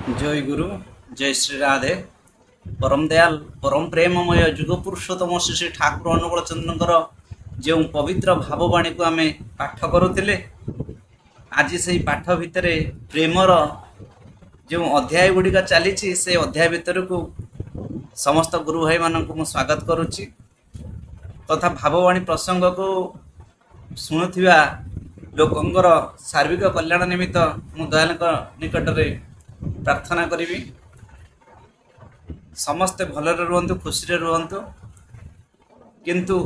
जय गुरु जय श्री राधे परम दयाल परम प्रेममय जुग पुरुषोत्तम श्री श्री ठाकुर अनुकूल चंद्रकर जो पवित्र भाववाणी को आम पाठ करुले आज से पाठ भितर प्रेमर जो अध्याय गुड़िक चली से अध्याय भितर को समस्त गुरु भाई मान को स्वागत करुच्ची तथा भाववाणी प्रसंग को शुणुवा लोकंर सार्विक कल्याण निमित्त मु दयाल निकट में प्रार्थना करी समस्ते भलरे रुहतु खुशी रुहतु किंतु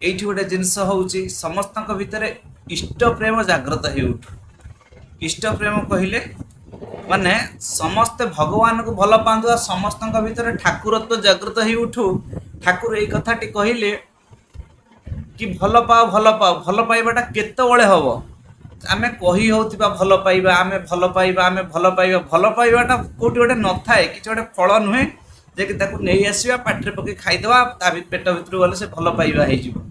एठी गोटे जिनस होउची समस्त भितर इष्ट प्रेम जागृत हो उठू इष्ट प्रेम कहले माने समस्ते भगवान को भल पांतु समस्त भितर ठाकुरत्व जागृत हो उठू ठाकुर यही कथाटी कहले कि भल पाओ भल पाइबाटा केतबेले हबो आमे कही होतिबा भल पाइबा आमे भल पाइबाटा कोटी गोटे न थाए कि गोटे फल नुहे जे कि ताकू नहीं आसीबा पाटरे पके खाइदवा ता पेट भितर गले से भल पाइबा हे जिवो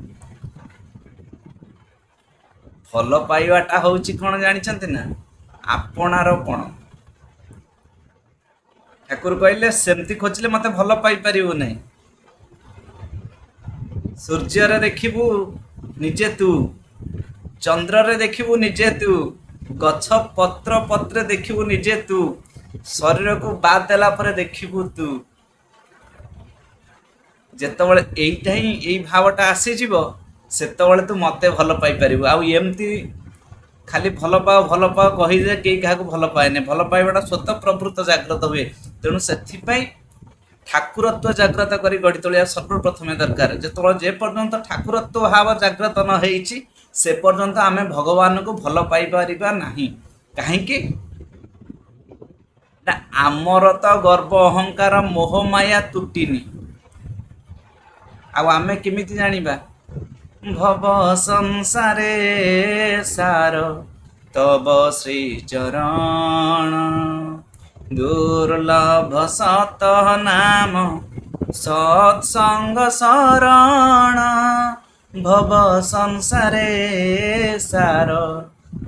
भल पाइबाटा होउची कोन जानिछन्ते ना आपनार कोन ठाकुर कहले सेमती खोजले मते भल पाइ परिबो नै सूर्य रे देखिबू निजे तू चंद्र रे देखिबू निजे तू गछ पत्र पत्रे देखिबू निजे तू शरीर को बाद देला पर देखिबू तू जेतबेले एइटा ही एई भावटा आसी जीवो सेतबेले तू मते भल पाई परिबू आ एमती खाली भल पाओ कहि जे केई काहाको भल पाएने भल पाइबाटा स्वतः प्रवृत्त जागृत हुए तेणु सेथि पई ठाकुरत्व जागृत करी गढ़ी तोलिया सर्वप्रथमे दरकार जेतबेले जे पर्यंत ठाकुरत्व भाव जागृत न होईची से पर्यंत आमे भगवान को भल पाई परिबा नाही काहेकि ना आमर तो गर्व अहंकार मोह माया तुटिनी आ आमे केमिति जानिबा भव संसारे सार तब श्री चरण दुर्लभ सत नाम सत्संग शरण भव संसारे सार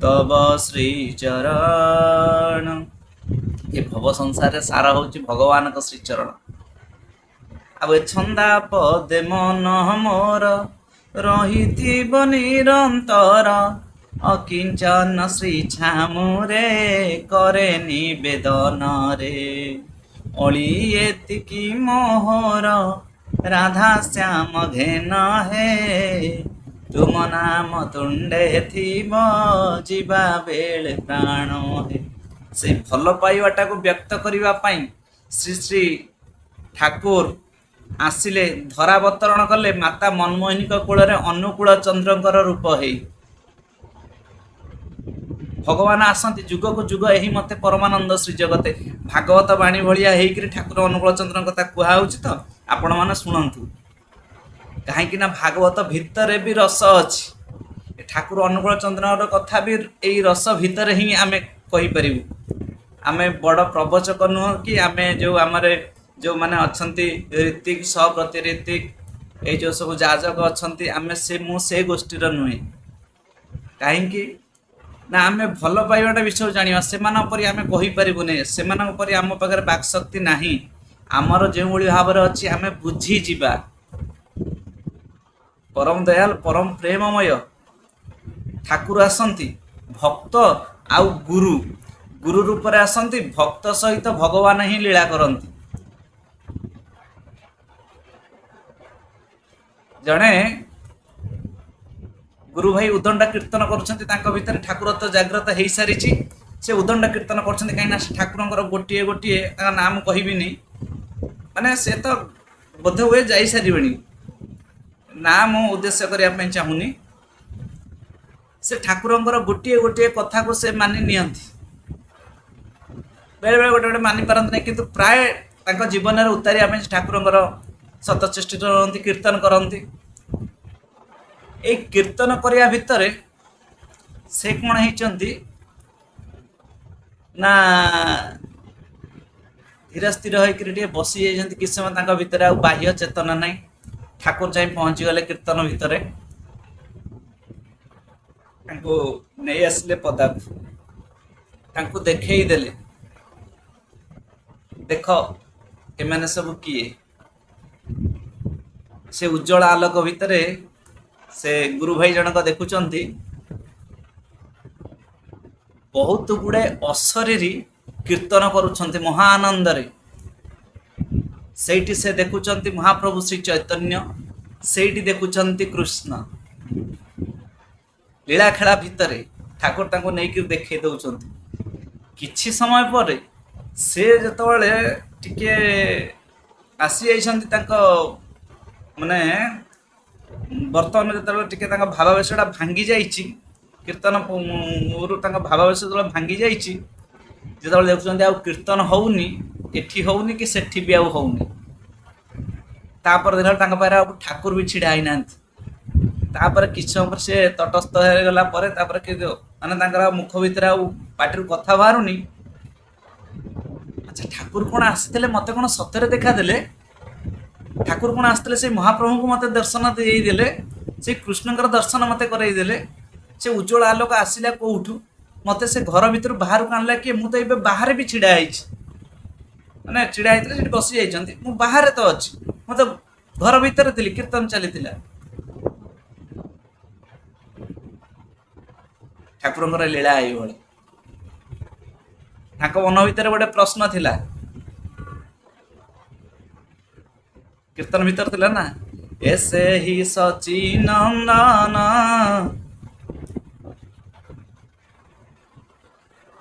तब श्री चरण ये भव संसार सार होची भगवान का श्री चरण अब छंदा पदे मन मोर रहिथिब निरंतर अकिंचन श्री छामुरे करे निवेदन रे अली एतिकी मोहर राधा श्याम घेन हे तुम नाम तुंडे थीब जीवा बेले प्राण हे से भल पाइबाटा को व्यक्त करिबा पई श्री श्री ठाकुर आसिले धरावतरण कले माता मनमोहिनी कोल अनुकूल चंद्रकर रूप है भगवान आसती जुग को जुग यही मते परमानंद श्री जगते भागवत वाणी भलिया होकर ठाकुर अनुकूल चंद्र कथा कहूँ तो आपण मैंने शुणु कहीं भागवत भितर भी रस अच्छी ठाकुर अनुकूल चंद्र कथा भी यही रस भितर ही आम कहीपर आम बड़ प्रवचक नुह कि आम जो आम जो मैंने अच्छा ऋतिक सप्रति ऋतिक ये जो सब जाजक अच्छा आम से गोष्ठीर नुहे कहीं ना आम भल पाइबाटा विषय जाना से आम कहीपरूनी से आम पाखे बाक्शक्ति ना आमर जो भाव अच्छी आम बुझीजा परम दयाल परम प्रेममय ठाकुर आसती भक्त आउ गुरु गुरु रूप में आसती भक्त सहित भगवान ही लीला करती जड़े गुरु भाई उदंडा कीर्तन कर ठाकुरत्व जागृत हो सारी से उदंडा कीर्तन कर कहीं ठाकुर गोटे गोटे नाम कहबिनी माने से तो बोध हुए जा सारे ना मु उद्देश्य करने चाहूनी से ठाकुर गोटे गोटे कथा को से मानि नियंती बेले बेले गोटे गोटे मानि पारती नहीं किंतु प्राय जीवन में उतारिया ठाकुर सतचेष्टित रहती कीर्तन करती एक कीर्तन करिया भितर से कौन होती ना धीर स्थिर होकर बसी जाती किस समय भितर आ बाह्य चेतना नहीं ठाकुर जाए पहुँची गले कीर्तन भितर नहीं आसिले पदा देखई देले देख एमाने सब किए से उज्जवल आलोक भितर से गुरु भाई जनक देखुंती बहुत गुड़े अशरीरी कीर्तन करुँच महाआनंदरे से देखुंत महाप्रभु श्री चैतन्य से देखुंत कृष्ण लीला खेला भितर ठाकुर ताको नहीं देखे दौरान किछि समय पर से जतबले टिके आसी जाइछन्ति माने बर्तमान जो भावावेशटा भांगी जाइछि कीर्तन भावावेश जो भांगी जाइछि जो देखुं आ कीर्तन होनी एठी होनी कि सेठी भी आउ होनी तापर देखा पारे ठाकुर भी छिड़ा ही नापर कि समय से तटस्थ हो गला माने मुख भीतर पार्टी कथा बाहरुनी अच्छा ठाकुर कौन आसी मत कौन सतरे देखा देले ठाकुर कौन आसते से महाप्रभु को मत दर्शन देदेले से कृष्णकर दर्शन मत करईदेले से उज्जवल आलोक आसला कौठू मत से घर भर बाहर को आणला किए मुझे तो बाहर भी छिड़ा माने छिड़ा होते बसी जाइए मु बाहर तो अच्छी मत घर भीतर थी कीर्तन चली ठाकुर लीला ये मन भीतर गोटे प्रश्न थिला कीर्तन भीतर थिला ना ऐसे ही सचिनंदन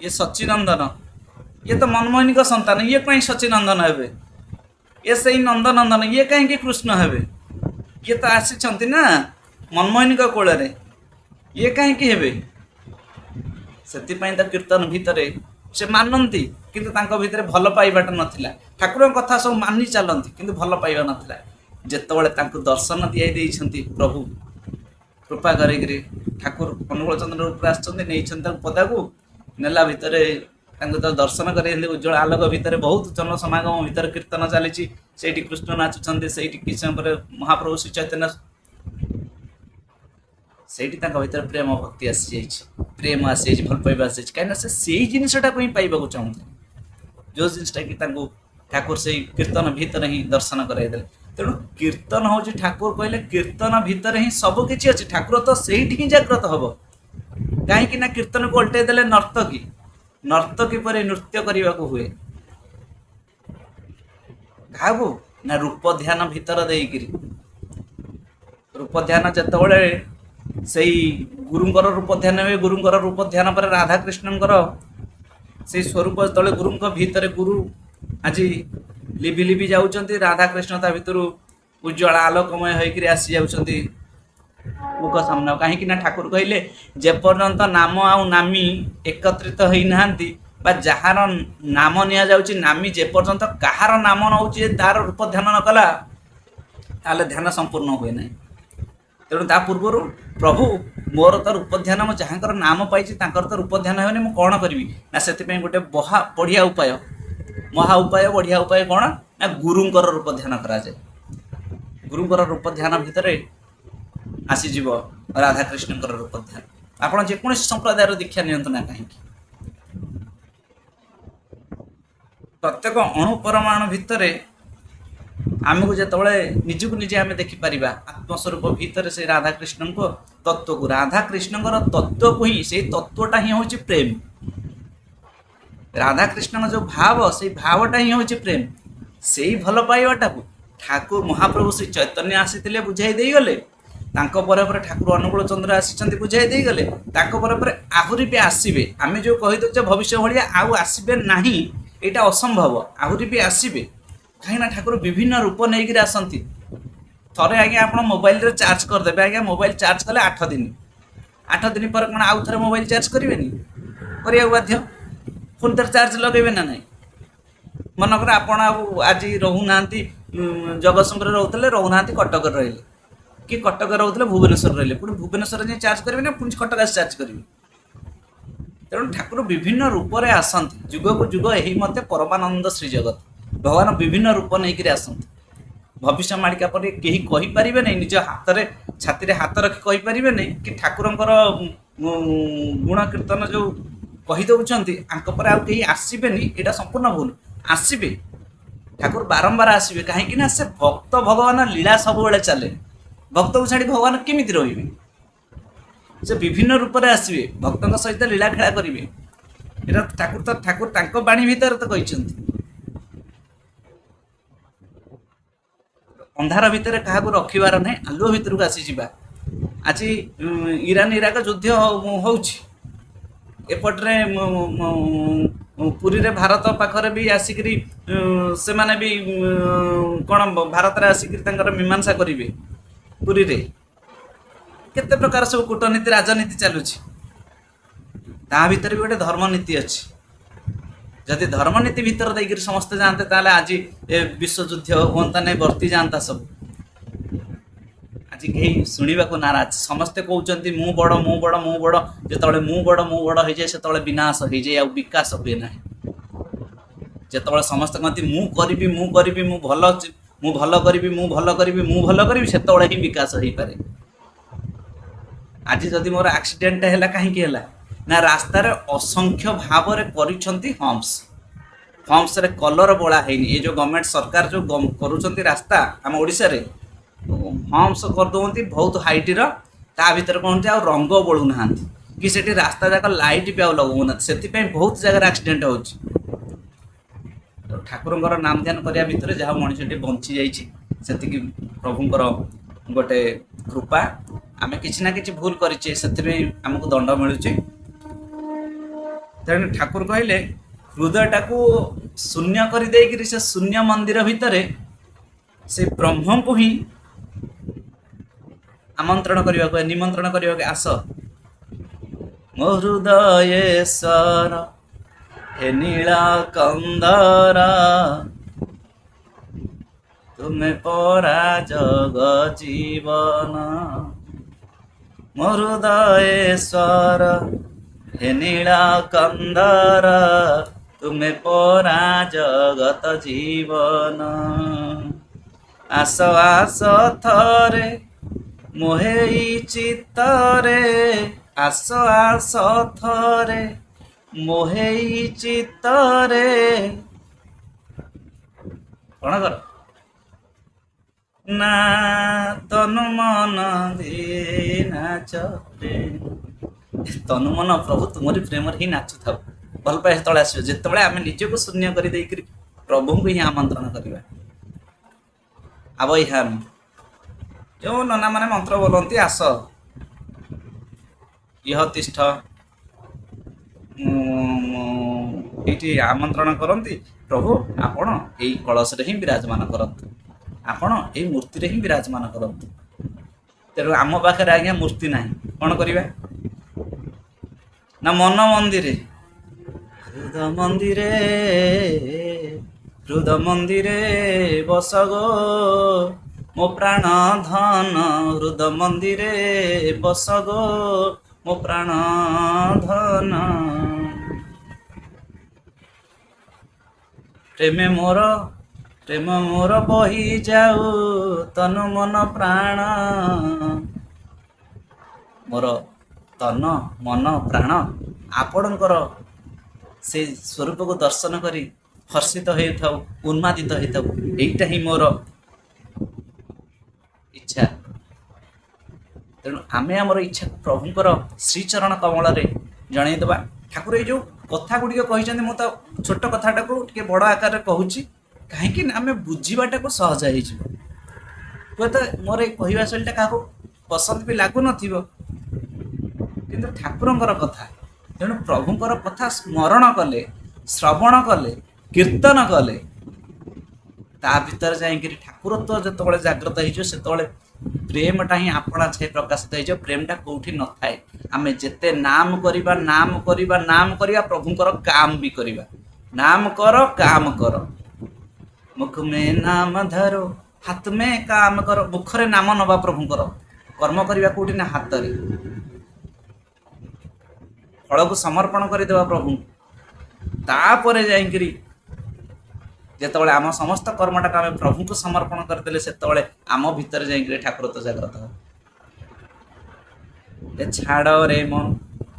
ये सचिनंदन ये तो मनमोहनी का संतान ये कहीं सचिनंदन हे ये से नंदनंदन ये कहीं कृष्ण हे ये तो आसी ना मनमोहनी का कोल ये कहीं हे से कीर्तन भितर से मानती किंतु भितर भल पाइबाटा नाला ठाकुर कथा सब मानि चलती किंतु भल पाइबा नाला जितेबाला दर्शन दी प्रभु कृपा करी ठाकुर अनुकूल चंद्र रूप आसते पदा को नेला भितर तो दर्शन कर उज्जवल आलोक भितर बहुत जन समागम भितर कीर्तन चली कृष्ण नाचुंट से किसी समय महाप्रभु श्री चैतन्य से भीतर प्रेम भक्ति आसी जाइए प्रेम आसी भल पाइबा आसी कहीं से जिनटा को ही पाइबा चाहते जो जिनटा कि ठाकुर से कीर्तन भितर ही दर्शन कराइदे तेणु कीर्तन हूँ ठाकुर कहले कीर्तन भितर ही सब किसी अच्छी ठाकुर तो से ही जागृत हम कहीं कीर्तन को उल्टे देले नर्तकी पर नृत्य करने को हुए क्या ना रूप ध्यान भितर देकर रूप ध्यान जिते से गुरुंकर रूप ध्यान हुए गुरुंकर रूप ध्यान पर राधा कृष्णकर से स्वरूप जो गुरु भितर गुरु आज लिभि लिभि जाऊँच राधा कृष्ण ता भर उज्ज्वल आलोकमय होकर आसी जाऊँच मुख सामना कहीं ठाकुर कहले जेपर्यंत नाम आउ नामी एकत्रित होना जार नाम नि नामी जेपर्यंत कहार नाम नौचे तार रूप ध्यान न कला ताले ध्यान संपूर्ण हुए ना तेणु ता पूर्व प्रभु मोर तो रूप ध्यान मो जहाँकर नाम पाई तो रूप ध्यान होनी मुझे कौन करी ना से गोटे बढ़िया उपाय महा उपाय बढ़िया उपाय कौन ना गुरुंकर रूप ध्यान कराए गुरुंकर रूप ध्यान भितर आसीज राधा कृष्णकर रूप ध्यान आपड़ जेको संप्रदायर दीक्षा नियंतु ना कहीं प्रत्येक अणु परमाणु भितर आमको जिते निजक निजे आम देखिपर आत्मस्वरूप भितर से राधा कृष्ण को तत्व को राधा कृष्ण तत्व को ही से तत्वटा ही हूँ प्रेम राधा कृष्ण जो भाव से भावटा ही हूँ प्रेम से ही भल पाइबाटा को ठाकुर महाप्रभु श्री चैतन्य आसी बुझाई दे गले पर ठाकुर अनुकूल चंद्र आसी बुझाई दे गले पर आहरी भी आसबे आम जो कहीदे भविष्य भाया आउ आसबे ना यहाँ असंभव आहरी भी आसबे कहीं ठाकुर विभिन्न रूप नहीं आसती थे आज्ञा आप मोबाइल रे चार्ज करदे आज्ञा मोबाइल चार्ज कले 8 दिन पर कौन आउ थे मोबाइल चार्ज करेंगे करने बाध्य पुणी तर चार्ज लगे ना ना मनकर आपड़ आज रोना जगतसिंहपुर रोना कटक रही कि कटक रोते भुवनेश्वर रही पुणी भुवनेश्वर जाए चार्ज करेंगे ना पुणी कटक चार्ज करेंगे तेणु ठाकुर विभिन्न रूप से आसती जुग को जुग यही मत परमानंद श्री जगत भगवान विभिन्न रूप नहीं आसती भविष्य मालिका पर कहीं कहींपारे नहीं निज हाथ में छाती हाथ रखी कहींपारे नहीं कि ठाकुरंकर गुण कीर्तन जो कहीदे आंक पर आउ कहीं आसबेनि यहाँ संपूर्ण भूल आसबे ଠାକୁର ବାରମ୍ବାର ଆସିବେ, କାହିଁକି ନା ସେ ଭକ୍ତ ଭଗବାନ ଲୀଳା ସବୁବେଳେ ଚାଲେ। ଭକ୍ତକୁ ଛାଡ଼ି ଭଗବାନ କେମିତି ରହିବେ? ସେ ବିଭିନ୍ନ ରୂପରେ ଆସିବେ, ଭକ୍ତଙ୍କ ସହିତ ଲୀଳା ଖେଳା କରିବେ। ଏଟା ଠାକୁର ତାଙ୍କ ବାଣୀ ଭିତରେ ତ କହିଛନ୍ତି। ଅନ୍ଧାର ଭିତରେ କାହାକୁ ରଖିବାର ନାହିଁ, ଆଲୁଅ ଭିତରକୁ ଆସିଯିବା। ଆଜି ଇରାନ ଇରାକ ଯୁଦ୍ଧ ହଉଛି, ଏପଟରେ ପୁରୀରେ ଭାରତ ପାଖରେ ବି ଆସିକିରି ସେମାନେ ବି କ'ଣ ଭାରତରେ ଆସିକିରି ତାଙ୍କର ମୀମାଂସା କରିବେ। ପୁରୀରେ କେତେ ପ୍ରକାର ସବୁ କୂଟନୀତି ରାଜନୀତି ଚାଲୁଛି, ତା ଭିତରେ ବି ଗୋଟେ ଧର୍ମନୀତି ଅଛି। ଯଦି ଧର୍ମନୀତି ଭିତରେ ଦେଇକିରି ସମସ୍ତେ ଯାଆନ୍ତେ ତାହେଲେ ଆଜି ଏ ବିଶ୍ୱଯୁଦ୍ଧ ହୁଅନ୍ତା ନାହିଁ, ବର୍ତ୍ତି ଯାଆନ୍ତା ସବୁ। ଆଜି କେହି ଶୁଣିବାକୁ ନାରାଜ, ସମସ୍ତେ କହୁଛନ୍ତି ମୁଁ ବଡ଼ ମୁଁ ବଡ଼ ମୁଁ ବଡ଼। ଯେତେବେଳେ ମୁଁ ବଡ଼ ହେଇଯାଏ ସେତେବେଳେ ବିନାଶ ହେଇଯାଏ, ଆଉ ବିକାଶ ହୁଏ ନାହିଁ। ଯେତେବେଳେ ସମସ୍ତେ କହନ୍ତି ମୁଁ କରିବି ମୁଁ କରିବି ମୁଁ ଭଲ କରିବି ମୁଁ ଭଲ କରିବି ମୁଁ ଭଲ କରିବି, ସେତେବେଳେ ହିଁ ବିକାଶ ହେଇପାରେ। ଆଜି ଯଦି ମୋର ଆକ୍ସିଡେଣ୍ଟ ହେଲା, କାହିଁକି ହେଲା ନା ରାସ୍ତାରେ ଅସଂଖ୍ୟ ଭାବରେ କରିଛନ୍ତି ହମ୍ସରେ କଲର ବୋଳା ହେଇନି। ଏ ଯେଉଁ ଗଭର୍ଣ୍ଣମେଣ୍ଟ ସରକାର ଯେଉଁ କରୁଛନ୍ତି ରାସ୍ତା ଆମ ଓଡ଼ିଶାରେ, ହମ୍ସ କରିଦେଉଛନ୍ତି ବହୁତ ହାଇଟ୍ର, ତା ଭିତରେ କ'ଣ ହେଉଛି ଆଉ ରଙ୍ଗ ବୋଳୁନାହାନ୍ତି, କି ସେଠି ରାସ୍ତା ଯାକ ଲାଇଟ୍ ବି ଆଉ ଲଗାଉନାହାନ୍ତି। ସେଥିପାଇଁ ବହୁତ ଜାଗାରେ ଆକ୍ସିଡେଣ୍ଟ ହେଉଛି। ଠାକୁରଙ୍କର ନାମ ଧ୍ୟାନ କରିବା ଭିତରେ ଯାହା ମଣିଷଟି ବଞ୍ଚି ଯାଇଛି, ସେତିକି ପ୍ରଭୁଙ୍କର ଗୋଟେ କୃପା। ଆମେ କିଛି ନା କିଛି ଭୁଲ କରିଛେ, ସେଥିପାଇଁ ଆମକୁ ଦଣ୍ଡ ମିଳୁଛି। ତେଣୁ ଠାକୁର କହିଲେ ହୃଦୟଟାକୁ ଶୂନ୍ୟ କରିଦେଇକିରି ସେ ଶୂନ୍ୟ ମନ୍ଦିର ଭିତରେ ସେ ବ୍ରହ୍ମଙ୍କୁ ହିଁ ନିମନ୍ତ୍ରଣ କରିବାକୁ ଆସ। ମୋ ହୃଦୟେଶ୍ୱର ହେ ନୀଳକନ୍ଦର, ତୁମେ ପରା ଜଗ ଜୀବନ। ମୋ ହୃଦୟେଶ୍ୱର ହେ ନୀଳକନ୍ଦର, ତୁମେ ପରା ଜଗତ ଜୀବନ। ଆସ ଆସ ଥରେ ମୋହେଇ ଚିତ୍ତରେ, ଆସ ଆସ ଥରେ ମୋହେଇ ଚିତ୍ତରେ। କ'ଣ କର ନା ତନୁ ମନ ଦେଇ ନାଚ, ତନୁ ମନ ପ୍ରଭୁ ତୁମରି ପ୍ରେମରେ ହିଁ ନାଚୁଥାଉ। ଭଲ ପାଏ ସେତେବେଳେ ଆସିବ, ଯେତେବେଳେ ଆମେ ନିଜକୁ ଶୂନ୍ୟ କରିଦେଇକିରି ପ୍ରଭୁଙ୍କୁ ହିଁ ଆମନ୍ତ୍ରଣ କରିବା। ଆବଇହାମ ଯେଉଁ ନନାମାନେ ମନ୍ତ୍ର ବୋଲନ୍ତି, ଆସ ଇହ ତିଷ୍ଠ, ଏଇଠି ଆମନ୍ତ୍ରଣ କରନ୍ତି। ପ୍ରଭୁ ଆପଣ ଏଇ କଳସରେ ହିଁ ବିରାଜମାନ କରନ୍ତୁ, ଆପଣ ଏଇ ମୂର୍ତ୍ତିରେ ହିଁ ବିରାଜମାନ କରନ୍ତୁ। ତେଣୁ ଆମ ପାଖରେ ଆଜ୍ଞା ମୂର୍ତ୍ତି ନାହିଁ, କ'ଣ କରିବା ନା ମନ ମନ୍ଦିରେ, ହୃଦ ମନ୍ଦିରେ ବସ ଗୋ ମୋ ପ୍ରାଣ ଧନ, ହୃଦ ମନ୍ଦିରେ ବସ ଗୋ ମୋ ପ୍ରାଣ ଧନ। ପ୍ରେମ ମୋର ବହି ଯାଉ ତନୁ ମନ ପ୍ରାଣ, ମୋର ତନ ମନ ପ୍ରାଣ ଆପଣଙ୍କର ସେ ସ୍ୱରୂପକୁ ଦର୍ଶନ କରି ହର୍ଷିତ ହେଉଥାଉ, ଉନ୍ମାଦିତ ହେଉଥାଉ। ଏଇଟା ହିଁ ମୋର ଇଚ୍ଛା। ତେଣୁ ଆମେ ଆମର ଇଚ୍ଛାକୁ ପ୍ରଭୁଙ୍କର ଶ୍ରୀଚରଣ କମଳରେ ଜଣାଇଦେବା। ଠାକୁର ଏଇ ଯେଉଁ କଥା ଗୁଡ଼ିକ କହିଛନ୍ତି, ମୁଁ ତ ଛୋଟ କଥାଟାକୁ ଟିକେ ବଡ଼ ଆକାରରେ କହୁଛି, କାହିଁକି ନା ଆମେ ବୁଝିବାଟାକୁ ସହଜ ହେଇଯିବ। ହୁଏତ ମୋର ଏଇ କହିବା ଶୈଳୀଟା କାହାକୁ ପସନ୍ଦ ବି ଲାଗୁନଥିବ, କିନ୍ତୁ ଠାକୁରଙ୍କର କଥା, ତେଣୁ ପ୍ରଭୁଙ୍କର କଥା ସ୍ମରଣ କଲେ, ଶ୍ରବଣ କଲେ, କୀର୍ତ୍ତନ କଲେ, ତା ଭିତରେ ଯାଇକିରି ଠାକୁରତ୍ୱ ଯେତେବେଳେ ଜାଗ୍ରତ ହେଇଯିବ, ସେତେବେଳେ ପ୍ରେମଟା ହିଁ ଆପଣା ଛାଇ ପ୍ରକାଶିତ ହେଇଯିବ। ପ୍ରେମଟା କେଉଁଠି ନଥାଏ। ଆମେ ଯେତେ ନାମ କରିବା ପ୍ରଭୁଙ୍କର କାମ ବି କରିବା। ନାମ କର କାମ କର, ମୁଖ ମେ ନାମ ଧରୋ ହାତ ମେ କାମ କର। ମୁଖରେ ନାମ ନବା ପ୍ରଭୁଙ୍କର, କର୍ମ କରିବା କେଉଁଠି ନା ହାତରେ। ଫଳକୁ ସମର୍ପଣ କରିଦେବା ପ୍ରଭୁଙ୍କୁ, ତାପରେ ଯାଇକିରି ଯେତେବେଳେ ଆମ ସମସ୍ତ କର୍ମଟାକୁ ଆମେ ପ୍ରଭୁଙ୍କୁ ସମର୍ପଣ କରିଦେଲେ, ସେତେବେଳେ ଆମ ଭିତରେ ଯାଇକିରି ଠାକୁରତ୍ୱ ଜାଗ୍ରତ ହେବ। ଏ ଛାଡ଼ ରେ ମୋ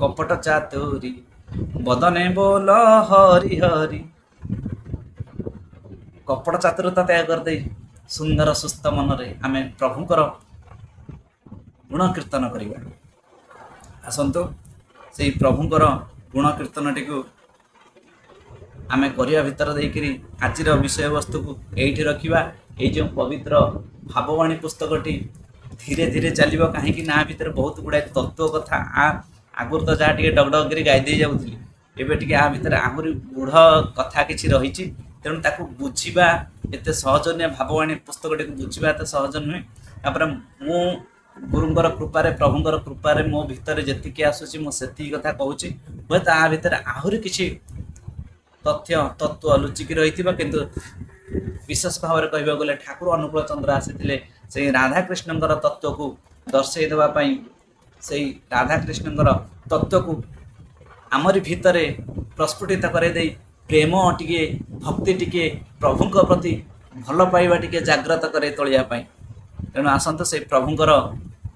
କପଟ ଚାତୁରୀ, ବଦନେ ବୋଲ ହରି ହରି। କପଟ ଚାତୁରତା ତ୍ୟାଗ କରିଦେଇ ସୁନ୍ଦର ସୁସ୍ଥ ମନରେ ଆମେ ପ୍ରଭୁଙ୍କର ଗୁଣ କୀର୍ତ୍ତନ କରିବା। ଆସନ୍ତୁ ସେଇ ପ୍ରଭୁଙ୍କର ଗୁଣ କୀର୍ତ୍ତନଟିକୁ ଆମେ କରିବା ଭିତରେ ଦେଇକରି ଆଜିର ବିଷୟବସ୍ତୁକୁ ଏଇଠି ରଖିବା। ଏଇ ଯେଉଁ ପବିତ୍ର ଭାବବାଣୀ ପୁସ୍ତକଟି ଧୀରେ ଧୀରେ ଚାଲିବ, କାହିଁକି ନା ଭିତରେ ବହୁତ ଗୁଡ଼ାଏ ତତ୍ତ୍ୱ କଥା ଆଗରୁ ତ ଯାହା ଟିକେ ଡଗଡଗ କରି ଗାଇ ଦେଇ ଯାଉଥିଲି, ଏବେ ଟିକେ ଭିତରେ ଆହୁରି ଗୂଢ଼ କଥା କିଛି ରହିଛି। ତେଣୁ ତାକୁ ବୁଝିବା ଏତେ ସହଜ ନୁହେଁ, ଭାବବାଣୀ ପୁସ୍ତକଟିକୁ ବୁଝିବା ଏତେ ସହଜ ନୁହେଁ। ତାପରେ ମୁଁ ଗୁରୁଙ୍କର କୃପାରେ ପ୍ରଭୁଙ୍କର କୃପାରେ ମୋ ଭିତରେ ଯେତିକି ଆସୁଛି ମୁଁ ସେତିକି କଥା କହୁଛି। ହୁଏତ ଭିତରେ ଆହୁରି କିଛି ତତ୍ତ୍ୱ ଲୁଚିକି ରହିଥିବ, କିନ୍ତୁ ବିଶେଷ ଭାବରେ କହିବାକୁ ଗଲେ ଠାକୁର ଅନୁକୂଳ ଚନ୍ଦ୍ର ଆସିଥିଲେ ସେଇ ରାଧାକୃଷ୍ଣଙ୍କର ତତ୍ତ୍ୱକୁ ଦର୍ଶାଇ ଦେବା ପାଇଁ, ସେଇ ରାଧାକୃଷ୍ଣଙ୍କର ତତ୍ତ୍ୱକୁ ଆମରି ଭିତରେ ପ୍ରସ୍ଫୁଟିତ କରାଇଦେଇ ପ୍ରେମ ଟିକେ, ଭକ୍ତି ଟିକେ, ପ୍ରଭୁଙ୍କ ପ୍ରତି ଭଲ ପାଇବା ଟିକେ ଜାଗ୍ରତ କରାଇ ତୋଳିବା ପାଇଁ। ତେଣୁ ଆସନ୍ତୁ ସେଇ ପ୍ରଭୁଙ୍କର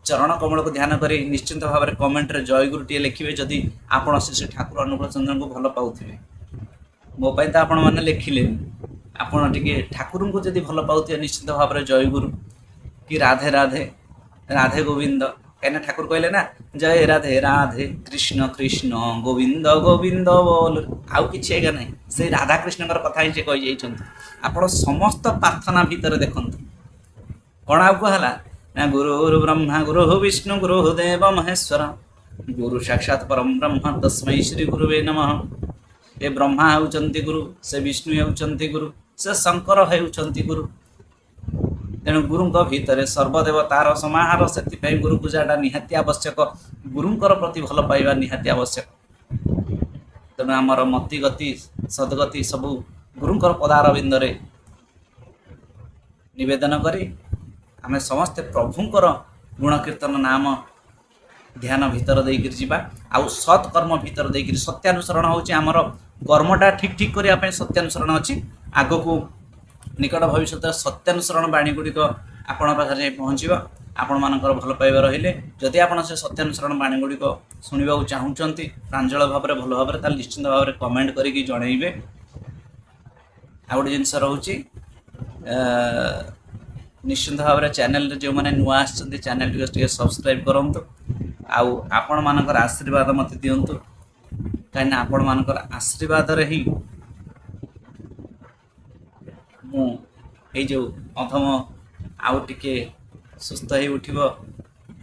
ଚରଣ କମଳକୁ ଧ୍ୟାନ କରି ନିଶ୍ଚିନ୍ତ ଭାବରେ କମେଣ୍ଟରେ ଜୟଗୁରୁଟିଏ ଲେଖିବେ ଯଦି ଆପଣ ଶ୍ରୀ ଠାକୁର ଅନୁକୂଳ ଚନ୍ଦ୍ରଙ୍କୁ ଭଲ ପାଉଥିବେ। ମୋ ପାଇଁ ତ ଆପଣମାନେ ଲେଖିଲେନି, ଆପଣ ଟିକେ ଠାକୁରଙ୍କୁ ଯଦି ଭଲ ପାଉଥିବେ ନିଶ୍ଚିତ ଭାବରେ ଜୟଗୁରୁ କି ରାଧେ ରାଧେ ରାଧେ ଗୋବିନ୍ଦ। କାହିଁକିନା ଠାକୁର କହିଲେ ନା, ଜୟ ରାଧେ ରାଧେ କୃଷ୍ଣ କୃଷ୍ଣ ଗୋବିନ୍ଦ ଗୋବିନ୍ଦ ବୋଲ। ଆଉ କିଛି ଏକା ନାହିଁ, ସେଇ ରାଧାକୃଷ୍ଣଙ୍କର କଥା ହିଁ ସେ କହିଯାଇଛନ୍ତି। ଆପଣ ସମସ୍ତ ପ୍ରାର୍ଥନା ଭିତରେ ଦେଖନ୍ତୁ କ'ଣ ଆଉ କୁହାହେଲା ନା, ଗୁରୁ ଗୁରୁ ବ୍ରହ୍ମା ଗୁରୁ ବିଷ୍ଣୁ ଗୁରୁ ଦେବ ମହେଶ୍ୱର ଗୁରୁ ସାକ୍ଷାତ ପରମ ବ୍ରହ୍ମ ତସ୍ମୈ ଶ୍ରୀ ଗୁରୁବେ ନମଃ। ଏ ବ୍ରହ୍ମା ହେଉଛନ୍ତି ଗୁରୁ, ସେ ବିଷ୍ଣୁ ହେଉଛନ୍ତି ଗୁରୁ, ସେ ଶଙ୍କର ହେଉଛନ୍ତି ଗୁରୁ। ତେଣୁ ଗୁରୁଙ୍କ ଭିତରେ ସର୍ବଦେବତାର ସମାହାର, ସେଥିପାଇଁ ଗୁରୁ ପୂଜାଟା ନିହାତି ଆବଶ୍ୟକ। ଗୁରୁଙ୍କର ପ୍ରତି ଭଲ ପାଇବା ନିହାତି ଆବଶ୍ୟକ। ତେଣୁ ଆମର ମତି ଗତି ସଦ୍ଗତି ସବୁ ଗୁରୁଙ୍କର ପଦାରବିନ୍ଦରେ ନିବେଦନ କରି ଆମେ ସମସ୍ତେ ପ୍ରଭୁଙ୍କର ଗୁଣ କୀର୍ତ୍ତନ ନାମ ଧ୍ୟାନ ଭିତର ଦେଇକରି ଯିବା। ଆଉ ସତ୍ କର୍ମ ଭିତର ଦେଇକରି ସତ୍ୟାନୁସରଣ ହେଉଛି ଆମର କର୍ମଟା ଠିକ୍ କରିବା ପାଇଁ ସତ୍ୟାନୁସରଣ ଅଛି। ଆଗକୁ ନିକଟ ଭବିଷ୍ୟତରେ ସତ୍ୟାନୁସରଣ ବାଣୀ ଗୁଡ଼ିକ ଆପଣଙ୍କ ପାଖରେ ଯାଇ ପହଞ୍ଚିବ। ଆପଣମାନଙ୍କର ଭଲ ପାଇବା ରହିଲେ ଯଦି ଆପଣ ସେ ସତ୍ୟାନୁସରଣ ବାଣୀ ଗୁଡ଼ିକ ଶୁଣିବାକୁ ଚାହୁଁଛନ୍ତି ପ୍ରାଞ୍ଜଳ ଭାବରେ ଭଲ ଭାବରେ, ତାହେଲେ ନିଶ୍ଚିନ୍ତ ଭାବରେ କମେଣ୍ଟ କରିକି ଜଣାଇବେ। ଆଉ ଗୋଟେ ଜିନିଷ ରହୁଛି, ନିଶ୍ଚିନ୍ତ ଭାବରେ ଚ୍ୟାନେଲରେ ଯେଉଁମାନେ ନୂଆ ଆସିଛନ୍ତି ଚ୍ୟାନେଲଟିକୁ ଟିକେ ସବସ୍କ୍ରାଇବ୍ କରନ୍ତୁ। ଆଉ ଆପଣମାନଙ୍କର ଆଶୀର୍ବାଦ ମୋତେ ଦିଅନ୍ତୁ, କାହିଁକିନା ଆପଣମାନଙ୍କର ଆଶୀର୍ବାଦରେ ହିଁ ମୁଁ ଏଇ ଯେଉଁ ଅଧମ ଆଉ ଟିକେ ସୁସ୍ଥ ହେଇ ଉଠିବ,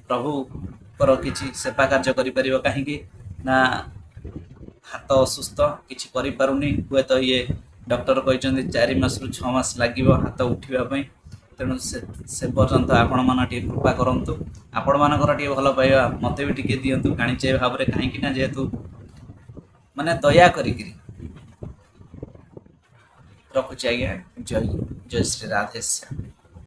ପ୍ରଭୁଙ୍କର କିଛି ସେବା କାର୍ଯ୍ୟ କରିପାରିବ। କାହିଁକି ନା ହାତ ଅସୁସ୍ଥ, କିଛି କରିପାରୁନି। ହୁଏତ ଇଏ ଡକ୍ଟର କହିଛନ୍ତି 4 ମାସରୁ 6 ମାସ ଲାଗିବ ହାତ ଉଠିବା ପାଇଁ। ତେଣୁ ସେ ପର୍ଯ୍ୟନ୍ତ ଆପଣମାନେ ଟିକେ କୃପା କରନ୍ତୁ। ଆପଣମାନଙ୍କର ଟିକେ ଭଲ ପାଇବା ମୋତେ ବି ଟିକେ ଦିଅନ୍ତୁ କାଣିଚାଏ ଭାବରେ, କାହିଁକି ନା ଯେହେତୁ ମାନେ ଦୟା କରିକିରି ରଖୁଛି। ଆଜ୍ଞା ଜୟ ଶ୍ରୀ ରାଧେଶ୍ୟାମ।